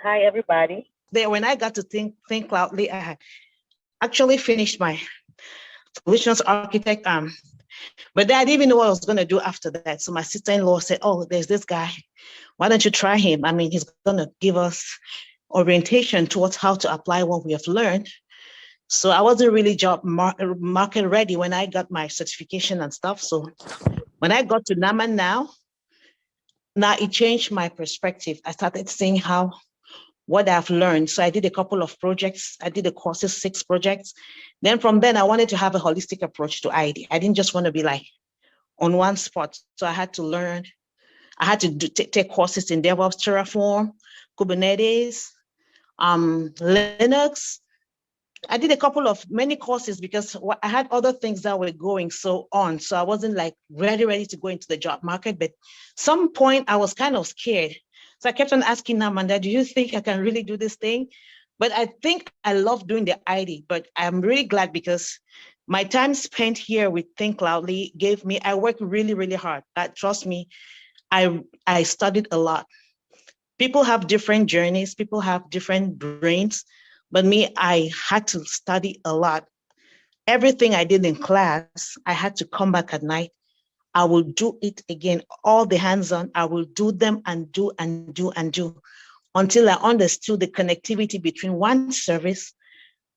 Hi, everybody. There, when I got to think loudly, I actually finished my solutions architect. But then I didn't even know what I was going to do after that. So my sister-in-law said, "Oh, there's this guy. Why don't you try him? I mean, he's going to give us orientation towards how to apply what we have learned." So I wasn't really job market ready when I got my certification and stuff. So when I got to Naman now it changed my perspective. I started seeing how what I've learned. So I did a couple of projects. I did the courses, 6 projects. Then from then I wanted to have a holistic approach to ID. I didn't just want to be like on one spot. So I had to learn. I had to take courses in DevOps, Terraform, Kubernetes, Linux. I did a couple of many courses because I had other things that were going so on. So I wasn't like ready to go into the job market. But some point I was kind of scared. So I kept on asking Amanda, do you think I can really do this thing? But I think I love doing the ID, but I'm really glad because my time spent here with ThinkCloudly gave me, I worked really, really hard. Trust me, I studied a lot. People have different journeys, people have different brains, but me, I had to study a lot. Everything I did in class, I had to come back at night. I will do it again, all the hands-on, I will do them and do and do and do until I understood the connectivity between one service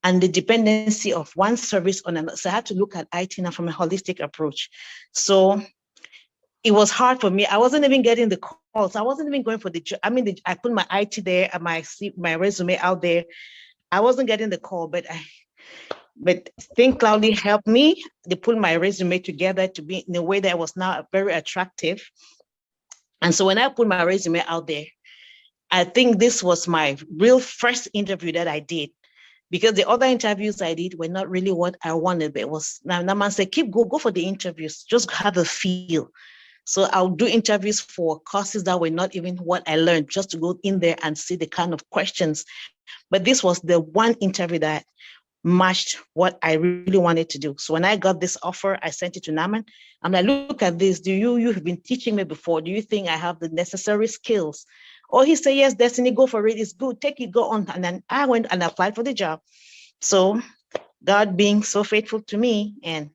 and the dependency of one service on another. So I had to look at IT now from a holistic approach. So it was hard for me. I wasn't even getting the calls. I wasn't even going for the job. I mean, I put my IT there and my resume out there. I wasn't getting the call, but ThinkCloudly helped me. They put my resume together to be in a way that was now very attractive. And so when I put my resume out there, I think this was my real first interview that I did, because the other interviews I did were not really what I wanted. But it was, Naman said, go for the interviews, just have a feel. So I'll do interviews for courses that were not even what I learned, just to go in there and see the kind of questions. But this was the one interview that matched what I really wanted to do. So when I got this offer, I sent it to Naman. I'm like, look at this. You have been teaching me before. Do you think I have the necessary skills? Oh, he said, yes, Destiny, go for it. It's good. Take it, go on. And then I went and applied for the job. So God being so faithful to me, and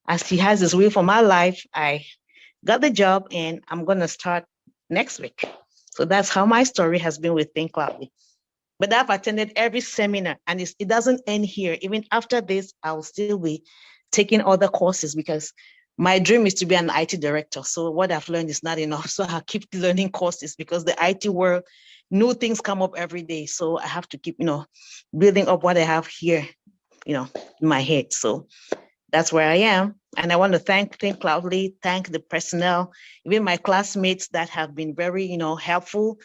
as he has his will for my life, I got the job and I'm going to start next week. So that's how my story has been with ThinkCloudly. But I've attended every seminar, and it doesn't end here. Even after this, I'll still be taking other courses because my dream is to be an IT director. So what I've learned is not enough. So I'll keep learning courses because the IT world, new things come up every day. So I have to keep, building up what I have here, in my head. So that's where I am. And I want to thank ThinkCloudly, thank the personnel, even my classmates that have been very, helpful.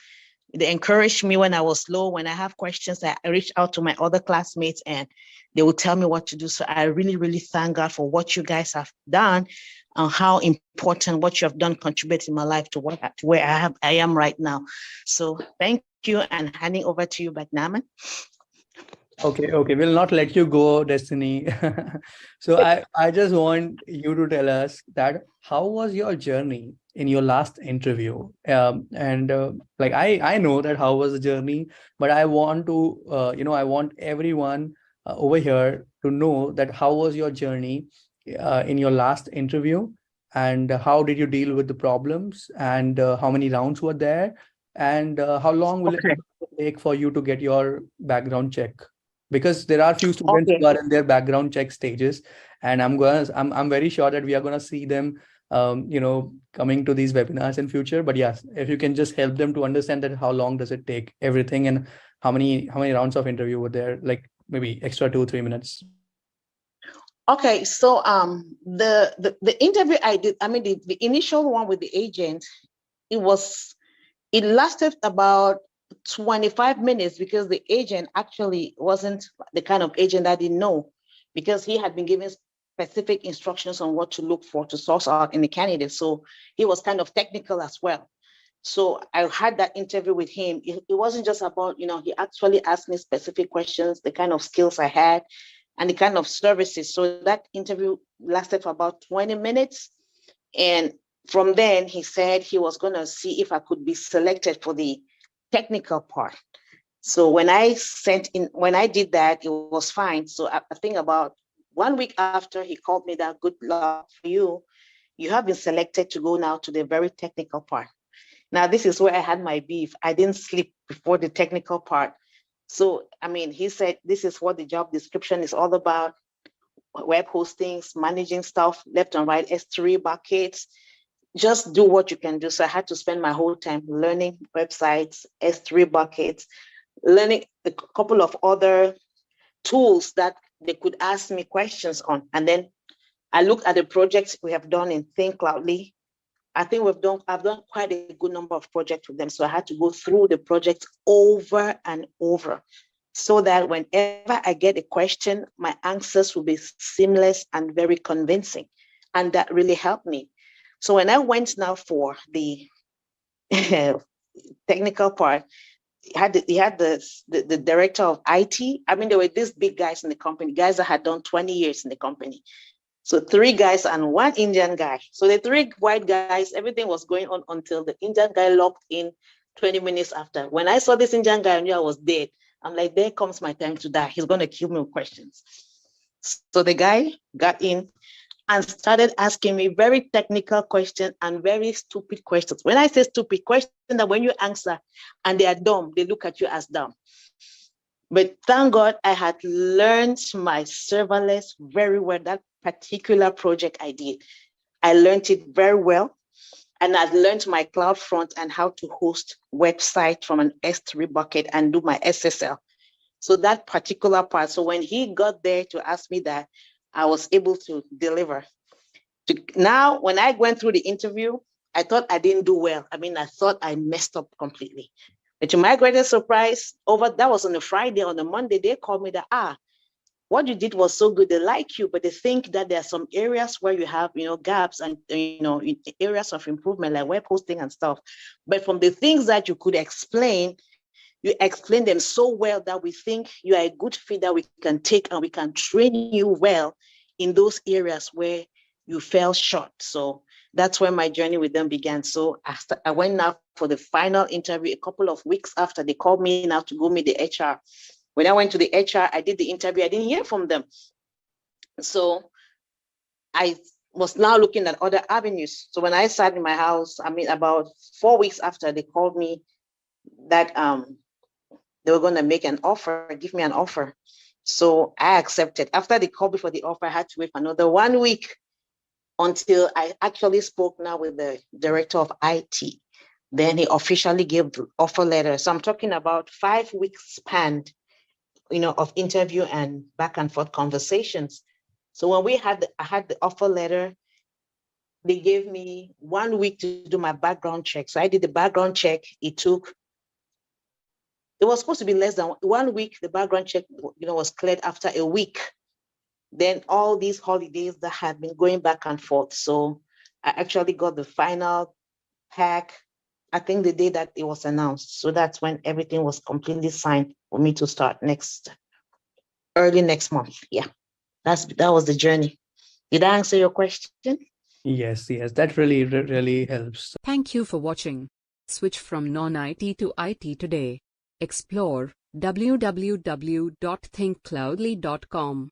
They encouraged me when I was low. When I have questions, I reach out to my other classmates and they will tell me what to do. So I really, really thank God for what you guys have done and how important what you have done contributed in my life to where I am right now. So thank you, and handing over to you back, Naman. Okay, we'll not let you go, Destiny. So I just want you to tell us that how was your journey in your last interview? Like I know that how was the journey, but I want to, I want everyone over here to know that how was your journey in your last interview, and how did you deal with the problems, and how many rounds were there, and how long will it take for you to get your background check? Because there are few students who are in their background check stages, and I'm very sure that we are gonna see them, coming to these webinars in future. But yes, if you can just help them to understand that how long does it take everything, and how many rounds of interview were there, like maybe extra 2-3 minutes. Okay, so the interview I did, I mean the initial one with the agent, it lasted about 25 minutes because the agent actually wasn't the kind of agent I didn't know, because he had been given specific instructions on what to look for to source out in the candidate. So he was kind of technical as well. So I had that interview with him. It wasn't just about, he actually asked me specific questions, the kind of skills I had and the kind of services. So that interview lasted for about 20 minutes. And from then he said he was going to see if I could be selected for the technical part. So when I did that, it was fine. So I think about 1 week after, he called me that good luck for you. You have been selected to go now to the very technical part. Now, this is where I had my beef. I didn't sleep before the technical part. So, I mean, he said, this is what the job description is all about: web hostings, managing stuff left and right, S3 buckets. Just do what you can do. So I had to spend my whole time learning websites, S3 buckets, learning a couple of other tools that they could ask me questions on. And then I looked at the projects we have done in ThinkCloudly. I think I've done quite a good number of projects with them. So I had to go through the projects over and over so that whenever I get a question, my answers will be seamless and very convincing. And that really helped me. So when I went now for the technical part, he had the director of IT. I mean, there were these big guys in the company, guys that had done 20 years in the company. So 3 guys and 1 Indian guy. So the 3 white guys, everything was going on until the Indian guy logged in 20 minutes after. When I saw this Indian guy, I knew I was dead. I'm like, there comes my time to die. He's going to kill me with questions. So the guy got in and started asking me very technical questions and very stupid questions. When I say stupid questions, that when you answer and they are dumb, they look at you as dumb. But thank God I had learned my serverless very well. That particular project I did, I learned it very well. And I learned my cloud front and how to host website from an S3 bucket and do my SSL. So that particular part. So when he got there to ask me that, I was able to deliver. Now, when I went through the interview, I thought I didn't do well. I mean, I thought I messed up completely. But to my greatest surprise, that was on a Friday. On a Monday, they called me that, what you did was so good. They like you, but they think that there are some areas where you have, gaps and, areas of improvement, like web hosting and stuff. But from the things that you could explain, you explain them so well that we think you are a good fit that we can take and we can train you well in those areas where you fell short. So that's where my journey with them began. So I went now for the final interview a couple of weeks after. They called me now to go meet the HR. When I went to the HR, I did the interview. I didn't hear from them. So I was now looking at other avenues. So when I sat in my house, I mean, about 4 weeks after, they called me that they were going to make an offer, give me an offer. So I accepted. After they called me for the offer, I had to wait for another 1 week until I actually spoke now with the director of IT. Then he officially gave the offer letter. So I'm talking about 5 weeks span, of interview and back and forth conversations. So when I had the offer letter, they gave me 1 week to do my background check. So I did the background check. It was supposed to be less than 1 week. The background check, was cleared after a week. Then all these holidays that had been going back and forth. So I actually got the final pack, I think the day that it was announced. So that's when everything was completely signed for me to start early next month. Yeah, that was the journey. Did I answer your question? Yes, that really helps. Thank you for watching. Switch from non-IT to IT today. Explore www.thinkcloudly.com.